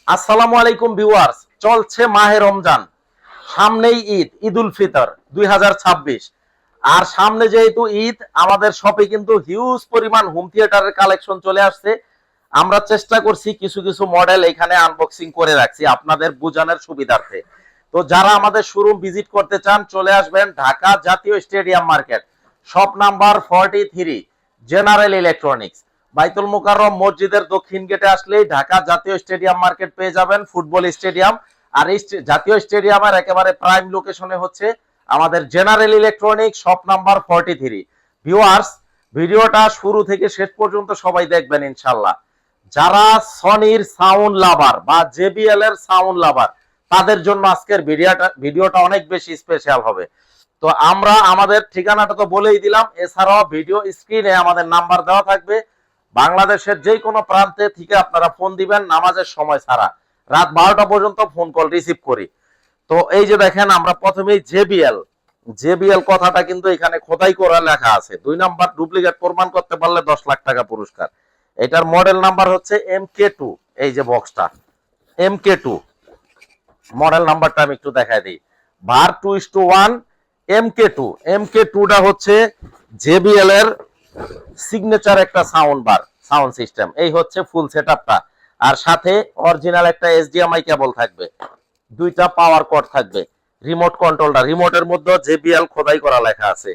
আসসালামু আলাইকুম ভিউয়ার্স, চলছে মাহে রমজান, সামনেই ঈদ, ঈদুল ফিতর 2026। আর সামনে যেহেতু ঈদ, আমাদের শপে কিন্তু হিউজ পরিমাণ হোম থিয়েটারের কালেকশন চলে আসছে। আমরা চেষ্টা করছি কিছু কিছু মডেল এখানে আনবক্সিং করে রাখছি আপনাদের বোঝানোর সুবিধার্থে। তো যারা আমাদের শোরুম ভিজিট করতে চান, চলে আসবেন ঢাকা জাতীয় stadium market, shop number 43, general electronics. বাইতুল মোকাররম মসজিদের দক্ষিণ গেটে আসলেই ঢাকা জাতীয় স্টেডিয়াম মার্কেট পেয়ে যাবেন, ফুটবল স্টেডিয়াম। আর এই জাতীয় স্টেডিয়ামের একেবারে প্রাইম লোকেশনে হচ্ছে আমাদের general electronics, shop number 43। Viewers, ভিডিওটা শুরু থেকে শেষ পর্যন্ত সবাই দেখবেন ইনশাল্লাহ। যারা সনির সাউন্ড লাভার বা জেবিএল এর সাউন্ড লাভার, তাদের জন্য আজকের ভিডিওটা অনেক বেশি স্পেশাল হবে। তো আমরা আমাদের ঠিকানাটা তো বলেই দিলাম, এছাড়াও ভিডিও স্ক্রিনে আমাদের নাম্বার দেওয়া থাকবে। বাংলাদেশের যে কোনো প্রান্তে থেকে আপনারা ফোন দিবেন, নামাজের সময় ছাড়া রাত 12টা পর্যন্ত ফোন কল রিসিভ করি। তো এই যে দেখেন, আমরা প্রথমেই জেবিএল, জেবিএল কথাটা কিন্তু এখানে খোদাই করা লেখা আছে। 2 নাম্বার ডুপ্লিকেট প্রমাণ করতে পারলে 10 লাখ টাকা পুরস্কার। এটার মডেল নাম্বার হচ্ছে MK2। এই যে বক্সটা MK2, মডেল নাম্বারটা আমি একটু দেখাই দিই। ভার 2:1 MK2। MK2টা হচ্ছে জেবিএল এর সিগনেচার একটা সাউন্ড বার, সাউন্ড সিস্টেম। এই হচ্ছে ফুল সেটআপটা। আর সাথে অরিজিনাল একটা HDMI কেবল থাকবে, 2টা পাওয়ার কর্ড থাকবে, রিমোট কন্ট্রোলটা, রিমোটের মধ্যে জেবিএল খোদাই করা লেখা আছে।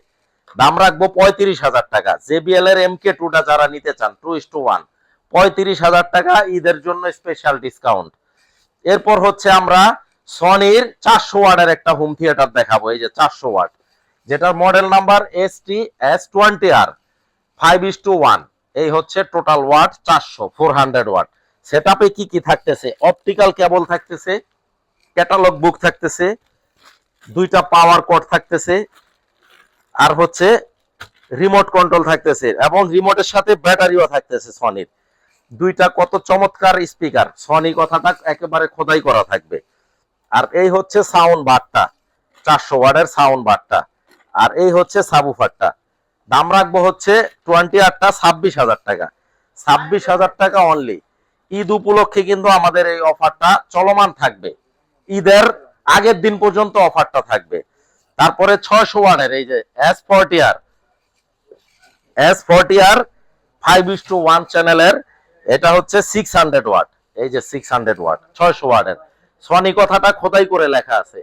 দাম রাখবো 35,000 টাকা। জেবিএল এর MK2টা যারা নিতে চান 2:1, 35,000 টাকা, ঈদের জন্য স্পেশাল ডিসকাউন্ট। এরপর হচ্ছে আমরা সনির 400 ওয়াটের একটা হোম থিয়েটার দেখাবো। এই যে 400 ওয়াট, যেটার মডেল নাম্বার ST-S20R 5:1। এই হচ্ছে টোটাল ওয়াট 400, 400 ওয়াট। সেটআপে কি কি থাকতেছে? অপটিক্যাল কেবল থাকতেছে, ক্যাটালগ বুক থাকতেছে, 2টা পাওয়ার কর্ড থাকতেছে, আর হচ্ছে রিমোট কন্ট্রোল থাকতেছে, এবং রিমোটের সাথে ব্যাটারিও থাকতেছে সনির। 2টা কত চমৎকার স্পিকার, সনি কথাটা একেবারে খোদাই করা থাকবে। আর এই হচ্ছে সাউন্ড বারটা, 400 ওয়াটের সাউন্ড বারটা। আর এই হচ্ছে সাবুফারটা। দাম রাখবো হচ্ছে 28টা 26,000 টাকা। 26,000 টাকা অনলি। ঈদ উপলক্ষে কিন্তু আমাদের এই অফারটা চলমান থাকবে, ঈদের আগের দিন পর্যন্ত অফারটা থাকবে। তারপরে 600 ওয়াটের এই যে S40R, S40R 5:1 চ্যানেলের, এটা হচ্ছে 600 ওয়াট। এই যে 600 ওয়াট, 600 ওয়াটের। সনি কথাটা খোদাই করে লেখা আছে,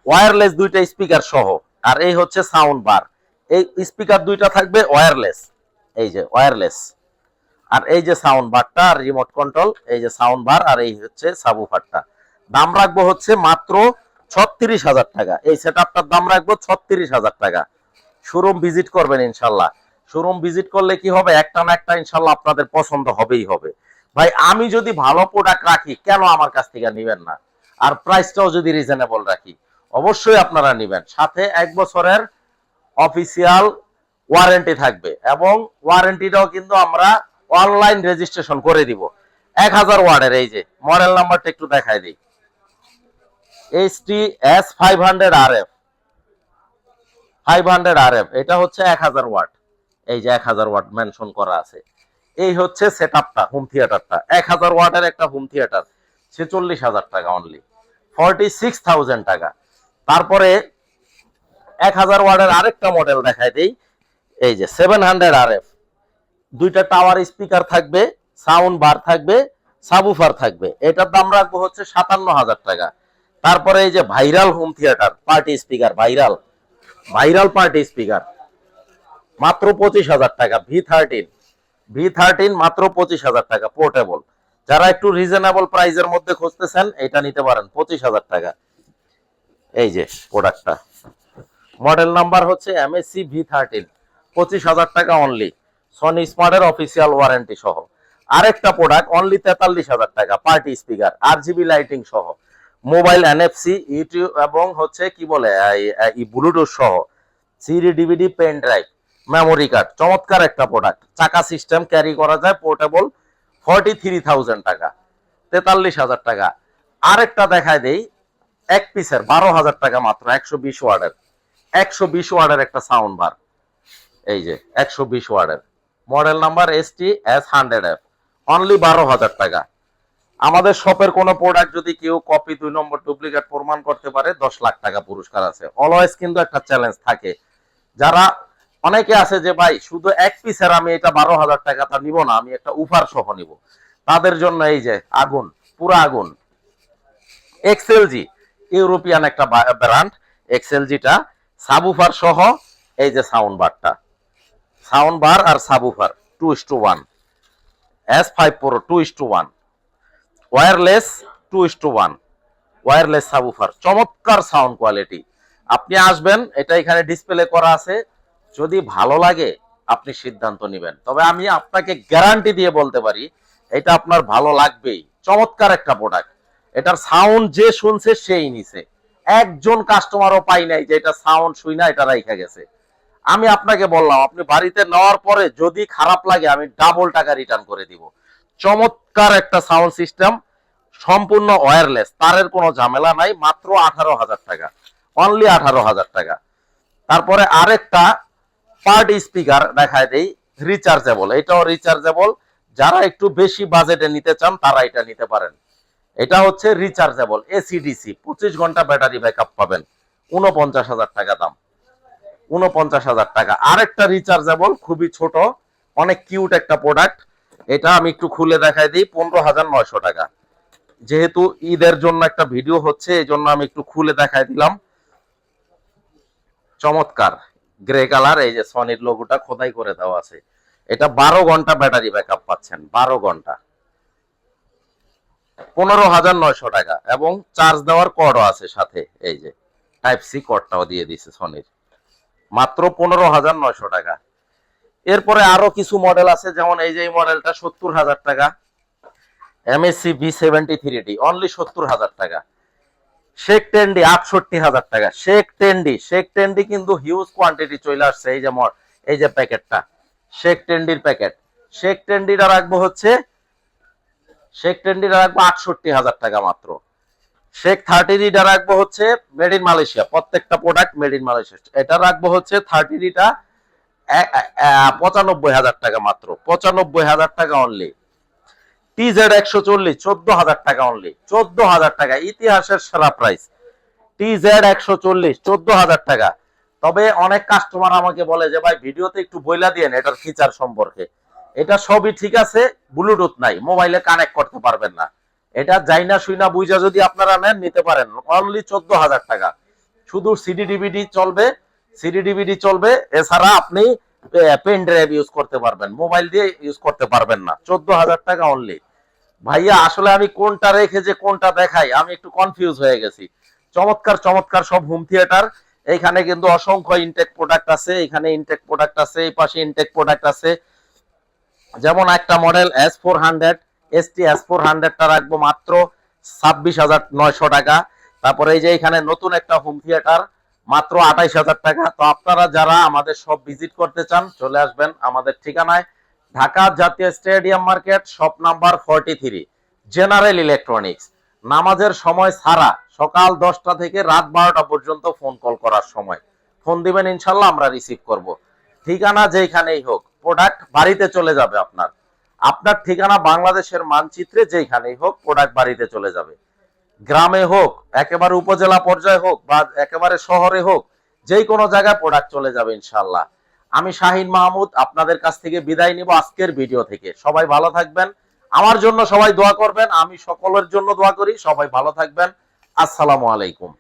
ওয়্যারলেস 2টা স্পিকার সহ। আর এই হচ্ছে সাউন্ড বার, এই স্পিকার 2টা থাকবে ওয়্যারলেস, এই যে ওয়্যারলেস। আর এই যে সাউন্ড বারটা আর রিমোট কন্ট্রোল, এই যে সাউন্ড বার, আর এই হচ্ছে সাবুফারটা। দাম রাখবো হচ্ছে মাত্র 36,000 টাকা। এই সেটআপটার দাম রাখবো 36,000 টাকা। শোরুম ভিজিট করবেন ইনশাল্লাহ। শোরুম ভিজিট করলে কি হবে, একটা না একটা ইনশাল্লাহ আপনাদের পছন্দ হবেই হবে। ভাই, আমি যদি ভালো প্রোডাক্ট রাখি, কেন আমার কাছ থেকে নিবেন না? আর প্রাইসটাও যদি রিজনেবল রাখি, অবশ্যই আপনারা নিবেন। সাথে 1 বছরের অফিসিয়াল ওয়ারেন্টি থাকবে, এবং ওয়ারেন্টিটাও কিন্তু আমরা অনলাইন রেজিস্ট্রেশন করে দিব। 1000 ওয়াটের এই যে মডেল নাম্বারটা একটু দেখাই দিই, ST-S500RF, 500RF, এটা হচ্ছে 1000 ওয়াট। এই যে 1000 ওয়াট মেনশন করা আছে। এই হচ্ছে সেটআপটা, হোম থিয়েটারটা 1000 ওয়াটের একটা হোম থিয়েটার, 46,000 টাকা অনলি, 46,000 টাকা। তারপরে 1000 ওয়াটের আরেকটা মডেল দেখাই দেই, এই যে 700RF, 2টা টাওয়ার স্পিকার থাকবে, সাউন্ড বার থাকবে, সাবুফার থাকবে। এটার দাম রাখবো হচ্ছে 57,000 টাকা। তারপরে এই যে viral home theatre party speaker, viral viral party speaker, মাত্র 25,000 টাকা। V13 মাত্র 25,000 টাকা, পোর্টেবল। যারা একটু রিজনেবল প্রাইসের মধ্যে খুঁজতেছেন, এটা নিতে পারেন 25,000 টাকা। এই যে প্রোডাক্টটা, মডেল নাম্বার হচ্ছে MSC V13, 25,000 টাকা অনলি, সনি স্মার্টের অফিসিয়াল ওয়ারেন্টি সহ। আরেকটা প্রোডাক্ট অনলি 43,000 টাকা, পার্টি স্পিকার, RGB লাইটিং সহ, মোবাইল NFC, ইউটিউব, এবং হচ্ছে কি বলে ব্লুটুথ সহ, CD DVD pen drive, memory card. চমৎকার একটা প্রোডাক্ট, চাকা সিস্টেম, ক্যারি করা যায়, পোর্টেবল। 43,000 টাকা, 43,000 টাকা। আরেকটা দেখায় দেই, এক পিসের 12,000 টাকা মাত্র, 120 ওয়াটের, 120 ওয়াটের একটা সাউন্ড বার। এই যে 120 ওয়াটের, মডেল নাম্বার ST-S100F, অনলি 12,000 টাকা। আমাদের শপের কোনো প্রোডাক্ট যদি কেউ কপি 2 নম্বর ডুপ্লিকেট প্রমাণ করতে পারে 10 লাখ টাকা পুরস্কার আছে। অলওয়েজ কিন্তু একটা চ্যালেঞ্জ থাকে। যারা অনেকে আছে যে ভাই শুধু এক পিসের আমি এটা 12,000 টাকা তা নিব না, আমি একটা উফার সহ নিব, তাদের জন্য এই যে আগুন, পুরা আগুন এক্সএলজি, ইউরোপিয়ান একটা ব্র্যান্ড। এক্সএলজিটা সাবউফার সহ, এই যে সাউন্ড বারটা, সাউন্ড বার আর subwoofer 2:1, S5 Pro 2:1, wireless 2:1, wireless subwoofer, চমৎকার সাউন্ড কোয়ালিটি। আপনি আসবেন, এটা এখানে ডিসপ্লে করা আছে, যদি ভালো লাগে আপনি সিদ্ধান্ত নেবেন। তবে আমি আপনাকে গ্যারান্টি দিয়ে বলতে পারি এটা আপনার ভালো লাগবেই। চমৎকার একটা প্রোডাক্ট। এটার সাউন্ড যে শুনছে সেই নিছে, একজন কাস্টমারও পাই নাই যে এটা সাউন্ড শুই না এটা রাইখা গেছে। আমি আপনাকে বললাম আপনি বাড়িতে নেওয়ার পরে যদি খারাপ লাগে আমি ডাবল টাকা রিটার্ন করে দিব। চমৎকার একটা সাউন্ড সিস্টেম, সম্পূর্ণ ওয়্যারলেস, তারের কোনো ঝামেলা নাই, মাত্র 18,000 টাকা, অনলি 18,000 টাকা। তারপরে আরেকটা পার্টি স্পিকার দেখায় দেই, রিচার্জেবল, এটাও রিচার্জেবল। যারা একটু বেশি বাজেটে নিতে চান তারা এটা নিতে পারেন। এটা হচ্ছে রিচার্জেবল এসিডিসি, 25 ঘন্টা ব্যাটারি ব্যাকআপ পাবেন, 49,000 টাকা দাম, 49,000 টাকা। আরেকটা রিচার্জেবল, খুবই ছোট, অনেক কিউট একটা প্রোডাক্ট, এটা আমি একটু খুলে দেখাই দিই, 15,900 টাকা। যেহেতু ঈদের জন্য একটা ভিডিও হচ্ছে এই জন্য আমি একটু খুলে দেখাই দিলাম। চমৎকার গ্রে কালার, এই যে সনির লোগোটা খোদাই করে দেওয়া আছে। এটা 12 ঘন্টা ব্যাটারি ব্যাকআপ পাচ্ছেন, 12 ঘন্টা, 15,900 টাকা। এবং চার্জ দেওয়ার কর্ডও আছে সাথে, এই যে টাইপ সি কর্ডটাও দিয়ে দিছে সনির, মাত্র 15,900 টাকা। এরপরে আরো কিছু মডেল আছে, যেমন এই যে এই মডেলটা 70,000 টাকা, MSC V73D অনলি 70,000 টাকা। শেক টেন্ডি 68,000 টাকা। শেক টেন্ডি কিন্তু হিউজ কোয়ান্টিটি চলে আসছে, এই যে প্যাকেটটা শেক টেন্ডির প্যাকেট। শেক টেন্ডিটা রাখবো 68,000 টাকা মাত্র। শেক 30D রাখবো মেড ইন মালয়েশিয়া, প্রত্যেকটা প্রোডাক্ট মেড ইন মালয়েশিয়া। এটা রাখবো 30D 95,000 টাকা মাত্র, 95,000 টাকা অনলি। TZ 140 14,000 টাকা অনলি, 14,000 টাকা, ইতিহাসের সেরা প্রাইস। TZ 140 14,000 টাকা। তবে অনেক কাস্টমার আমাকে বলে যে ভাই ভিডিওতে একটু বইলা দিয়েন এটার ফিচার সম্পর্কে। এটা সবই ঠিক আছে, ব্লুটুথ নাই, মোবাইলে কানেক্ট করতে পারবেন না। এটা যাইনা শুইনা বুঝা যদি আপনারা নেন নিতে পারেন, অনলি 14,000 টাকা। শুধু সিডি ডিভিডি চলবে, এছাড়া আপনি পেন ড্রাইভ ইউজ করতে পারবেন, মোবাইল দিয়ে ইউজ করতে পারবেন না। 14,000 টাকা অনলি। ভাইয়া আসলে আমি কোনটা রেখে যে কোনটা দেখাই আমি একটু কনফিউজ হয়ে গেছি। চমৎকার চমৎকার সব হোম থিয়েটার। এইখানে কিন্তু অসংখ্য ইনটেক প্রোডাক্ট আছে, এখানে ইনটেক প্রোডাক্ট আছে, এই পাশে ইনটেক প্রোডাক্ট আছে। যেমন একটা মডেল S400 ST S400টা রাখবো মাত্র 26,900 টাকা। তারপরে এই যে এখানে নতুন একটা হোম থিয়েটার মাত্র 28,000 টাকা। তো আপনারা যারা আমাদের সব ভিজিট করতে চান চলে আসবেন আমাদের ঠিকানায়, ঢাকা জাতীয় stadium market, shop number 43, general electronics. নামাজের সময় ছাড়া সকাল 10টা থেকে রাত 12টা পর্যন্ত ফোন কল করার সময় ফোন দিবেন, ইনশাল্লাহ আমরা রিসিভ করব। ঠিকানা যেখানেই হোক, প্রোডাক্ট বাড়িতে চলে যাবে। আপনার ঠিকানা বাংলাদেশের মানচিত্রে যেখানেই হোক প্রোডাক্ট বাড়িতে চলে যাবে। গ্রামে হোক, একেবারে উপজেলা পর্যায়ে হোক, বা একেবারে শহরে হোক, যে কোনো জায়গায় প্রোডাক্ট চলে যাবে ইনশাল্লাহ। আমি শাহিন মাহমুদ আপনাদের কাছ থেকে বিদায় নিব আজকের ভিডিও থেকে। সবাই ভালো থাকবেন, আমার জন্য সবাই দোয়া করবেন, আমি সকলের জন্য দোয়া করি। সবাই ভালো থাকবেন, আসসালামু আলাইকুম।